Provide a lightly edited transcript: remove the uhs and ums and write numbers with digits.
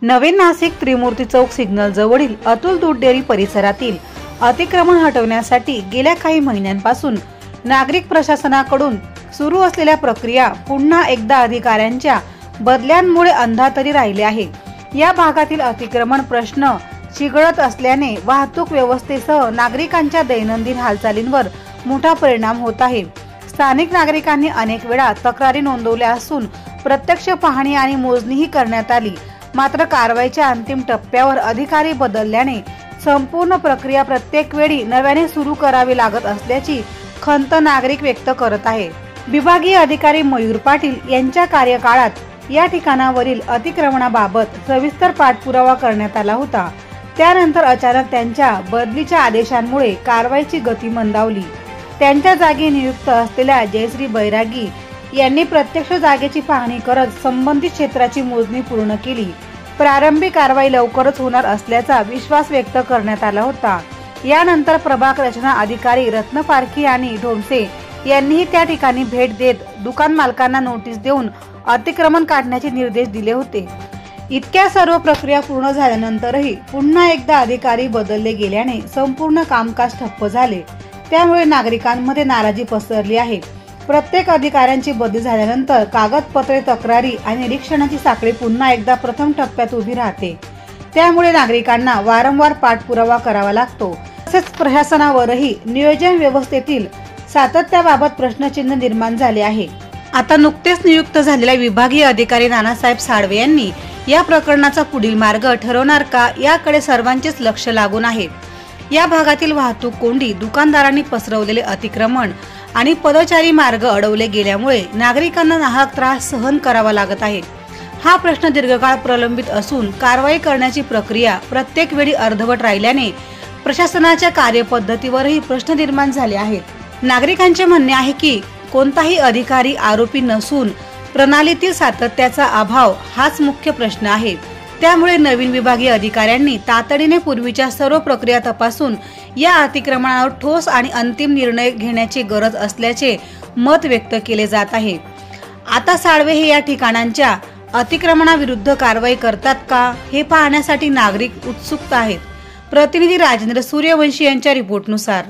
नवीन नाशिक त्रिमूर्ती चौक signal जवळील अतुल दूध dairy परिसरातील अतिक्रमण हटवण्यासाठी गेल्या काही महिन्यांपासून नागरिक प्रशासनाकडून सुरू असलेल्या प्रक्रिया पुन्हा एकदा अधिकाऱ्यांच्या बदल्यांमुळे अंधातरी राहिले आहे। या भागातील अतिक्रमण प्रश्न चिघळत असल्याने वाहतूक व्यवस्थेसह नागरिकांच्या दैनंदिन हालचालींवर मोठा परिणाम होत आहे। स्थानिक नागरिकांनी अनेक वेळा तक्रारी नोंदवल्या असून प्रत्यक्ष पाहणी आणि मोजणीही करण्यात आली, मात्र कारवाईच्या अंतिम टप्प्यावर अधिकारी बदलल्याने संपूर्ण प्रक्रिया प्रत्येक वेळी नव्याने सुरू करावी लागत असल्याची खंत नागरिक व्यक्त करत आहे। विभागीय अधिकारी मयूर पाटील यांच्या कार्यकाळात या ठिकाणावरील अतिक्रमणाबाबत सविस्तर पाठपुरावा करण्यात आला होता। त्यानंतर अचानक त्यांच्या बदलीच्या आदेशांमुळे कारवाईची गती मंदावली। त्यांच्या जागी नियुक्त असलेल्या जयश्री बैरागी यांनी प्रत्यक्ष जागेची पाहणी करत संबंधित क्षेत्राची मोजणी पूर्ण केली। प्रारंभिक कारवाई लवकरच होणार असल्याचा विश्वास व्यक्त करण्यात आला होता। यानंतर प्रभाग रचना अधिकारी रत्न पारखी आणि ढोमसे यांनीही त्या ठिकाणी भेट देत दुकान मालकांना नोटीस देऊन अतिक्रमण काढण्याचे निर्देश दिले होते। इतक्या सर्व प्रक्रिया पूर्ण झाल्यानंतरही पुन्हा एकदा अधिकारी बदलले गेल्याने संपूर्ण कामकाज ठप्प झाले। त्यामुळे नागरिकांमध्ये नाराजी पसरली आहे। प्रत्येक अधिकाऱ्यांची बदली झाल्यानंतर कागदपत्रे, तक्रारी आणि निरीक्षणाची साखळी पुन्हा एकदा प्रथम टप्प्यात उभी राहते। त्यामुळे नागरिकांना वारंवार पाठपुरावा करावा लागतो। तसेच प्रशासनावरही नियोजन व्यवस्थेतील सातत्याबाबत प्रश्नचिन्ह निर्माण झाले आहे। आता नुकतेच नियुक्त झालेल्या विभागीय अधिकारी नानासाहेब साळवे यांनी या प्रकरणाचा पुढील मार्ग ठरवणार का याकडे सर्वांचेच लक्ष लागून आहे। या भागातील वाहतूक कोंडी, दुकानदारांनी पसरवलेले अतिक्रमण आणि पदचारी मार्ग अडवले गेल्यामुळे नागरिकांना नाहक त्रास सहन करावा लागत आहे। हा प्रश्न दीर्घकाळ प्रलंबित असून कारवाई करण्याची प्रक्रिया प्रत्येक वेळी अर्धवट राहिल्याने प्रशासनाच्या कार्यपद्धतीवरही प्रश्न निर्माण झाले आहेत। नागरिकांचे म्हणणे आहे की कोणताही अधिकारी आरोपी नसून प्रणालीतील सातत्याचा अभाव हाच मुख्य प्रश्न आहे। त्यामुळे नवीन विभागीय अधिकाऱ्यांनी तातडीने पूर्वीच्या सर्व प्रक्रिया तपासून या अतिक्रमणावर ठोस आणि अंतिम निर्णय घेण्याची गरज असल्याचे मत व्यक्त केले जात आहे। आता साळवे हे या ठिकाणांच्या अतिक्रमणाविरुद्ध कारवाई करतात का हे पाहण्यासाठी नागरिक उत्सुक आहेत। प्रतिनिधी राजेंद्र सूर्यवंशी यांच्या रिपोर्टनुसार।